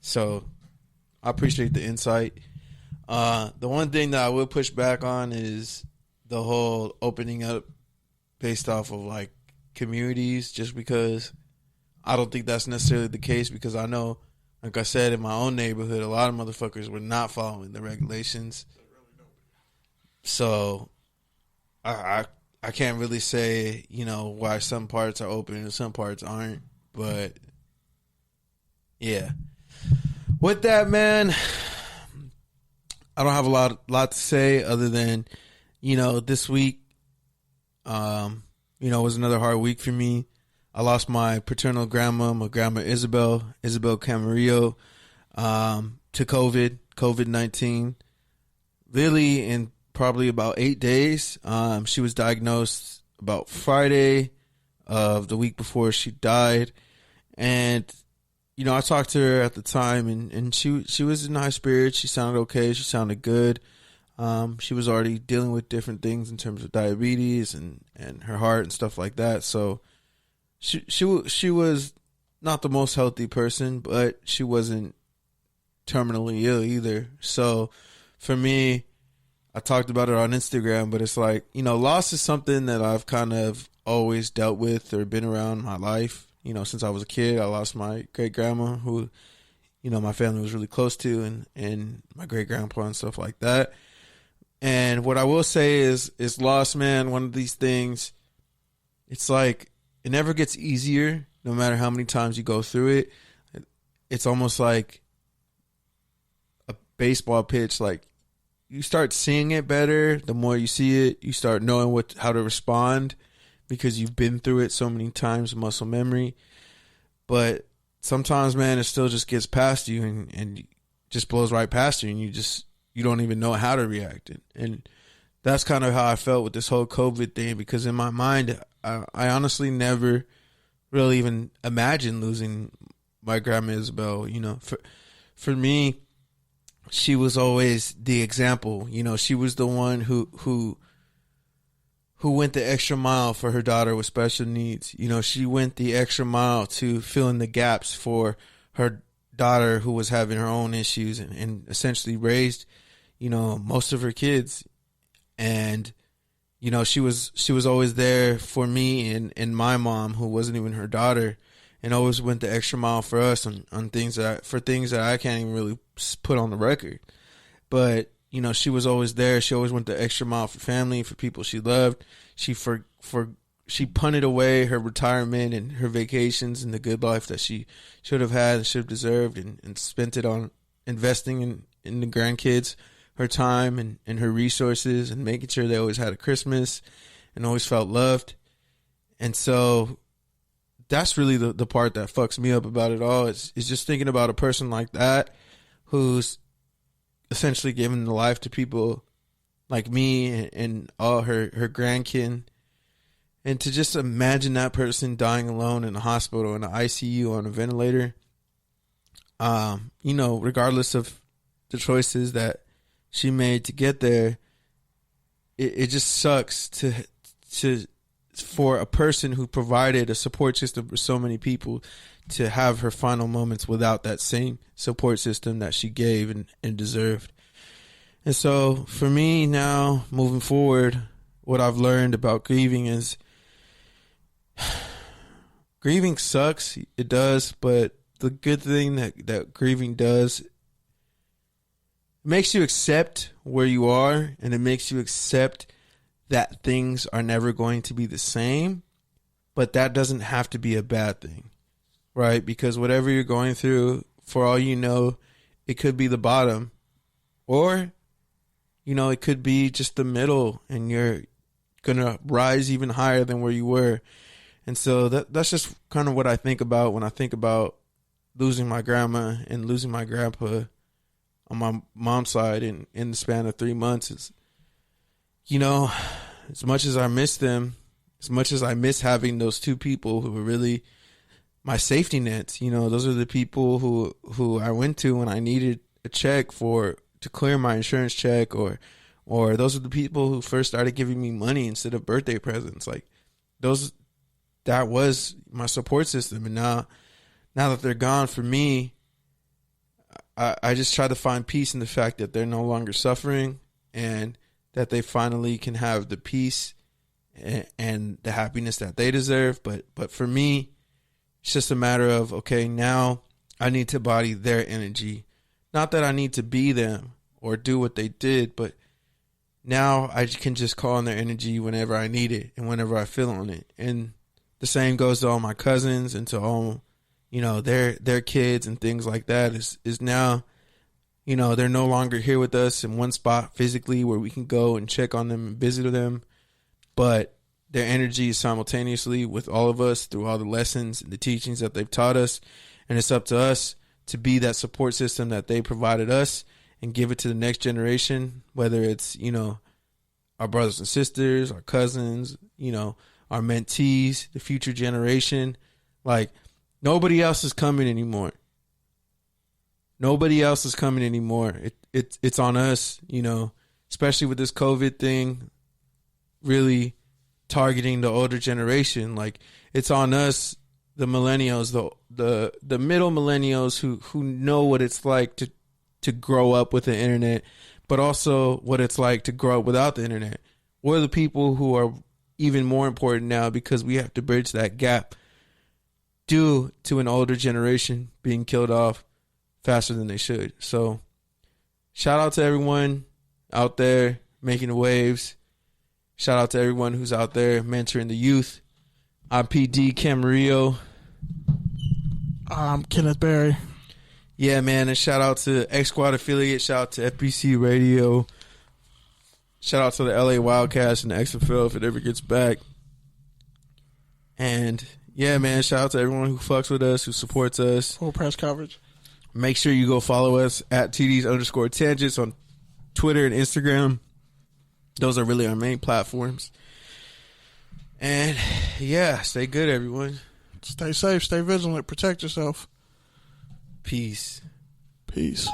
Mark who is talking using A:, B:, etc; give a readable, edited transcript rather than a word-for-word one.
A: So I appreciate the insight. The one thing that I would push back on is the whole opening up based off of like communities, just because I don't think that's necessarily the case, because I know, like I said, in my own neighborhood, a lot of motherfuckers were not following the regulations. So I can't really say, why some parts are open and some parts aren't. But yeah. With that, man, I don't have a lot to say other than, this week, was another hard week for me. I lost my paternal grandma, my grandma Isabel Camarillo, to COVID-19, really in probably about 8 days. She was diagnosed about Friday of the week before she died. And, I talked to her at the time, and she was in high spirits. She sounded okay. She sounded good. She was already dealing with different things in terms of diabetes and her heart and stuff like that. So she was not the most healthy person, but she wasn't terminally ill either. So for me, I talked about it on Instagram, but it's like, loss is something that I've kind of always dealt with or been around my life. Since I was a kid, I lost my great grandma who, my family was really close to, and my great grandpa and stuff like that. And what I will say is loss, man, one of these things, it's like it never gets easier no matter how many times you go through it. It's almost like a baseball pitch. Like, you start seeing it better the more you see it. You start knowing how to respond because you've been through it so many times, muscle memory. But sometimes, man, it still just gets past you and just blows right past you, and you don't even know how to react. And that's kind of how I felt with this whole COVID thing, because in my mind, I honestly never really even imagined losing my grandma Isabel. For me, she was always the example. She was the one who went the extra mile for her daughter with special needs. She went the extra mile to fill in the gaps for her daughter who was having her own issues, and essentially raised, most of her kids. And, she was always there for me and my mom, who wasn't even her daughter, and always went the extra mile for us on things that I can't even really put on the record. But, she was always there. She always went the extra mile for family, for people she loved. She punted away her retirement and her vacations and the good life that she should have had and should have deserved, and spent it on investing in the grandkids, her time and her resources, and making sure they always had a Christmas and always felt loved. And so that's really the part that fucks me up about it all. Is just thinking about a person like that who's essentially giving the life to people like me and all her grandkin. And to just imagine that person dying alone in a hospital, in an ICU, on a ventilator, regardless of the choices that she made to get there, it just sucks for a person who provided a support system for so many people to have her final moments without that same support system that she gave and deserved. And so for me now, moving forward, what I've learned about grieving is grieving sucks. It does. But the good thing that grieving does, it makes you accept where you are, and it makes you accept that things are never going to be the same. But that doesn't have to be a bad thing, right? Because whatever you're going through, for all you know, it could be the bottom, or it could be just the middle, and you're gonna rise even higher than where you were. And so that's just kind of what I think about when I think about losing my grandma and losing my grandpa on my mom's side in the span of 3 months. Is, as much as I miss them, as much as I miss having those two people who were really my safety nets, those are the people who I went to when I needed a check to clear my insurance check, or those are the people who first started giving me money instead of birthday presents. Like, that was my support system. And now that they're gone, for me, I just try to find peace in the fact that they're no longer suffering and that they finally can have the peace and the happiness that they deserve. But for me, it's just a matter of, okay, now I need to embody their energy. Not that I need to be them or do what they did, but now I can just call on their energy whenever I need it and whenever I feel on it. And the same goes to all my cousins and to all, their kids and things like that is now, they're no longer here with us in one spot physically where we can go and check on them and visit them. But their energy is simultaneously with all of us through all the lessons and the teachings that they've taught us. And it's up to us to be that support system that they provided us and give it to the next generation, whether it's, our brothers and sisters, our cousins, our mentees, the future generation. Like, nobody else is coming anymore. Nobody else is coming anymore. It's on us, especially with this COVID thing really targeting the older generation. Like, it's on us, the millennials, the middle millennials who know what it's like to grow up with the internet, but also what it's like to grow up without the internet. We're the people who are even more important now because we have to bridge that gap due to an older generation being killed off faster than they should. So shout out to everyone out there making the waves. Shout out to everyone who's out there mentoring the youth. I'm PD Camarillo.
B: I'm Kenneth Berry.
A: Yeah, man, and shout out to X Squad affiliate. Shout out to FBC Radio. Shout out to the LA Wildcats and the XFL if it ever gets back. And yeah, man, shout out to everyone who fucks with us, who supports us.
B: Full press coverage.
A: Make sure you go follow us at TDs_tangents on Twitter and Instagram. Those are really our main platforms. And yeah, stay good, everyone.
B: Stay safe, stay vigilant, protect yourself.
A: Peace.
B: Peace.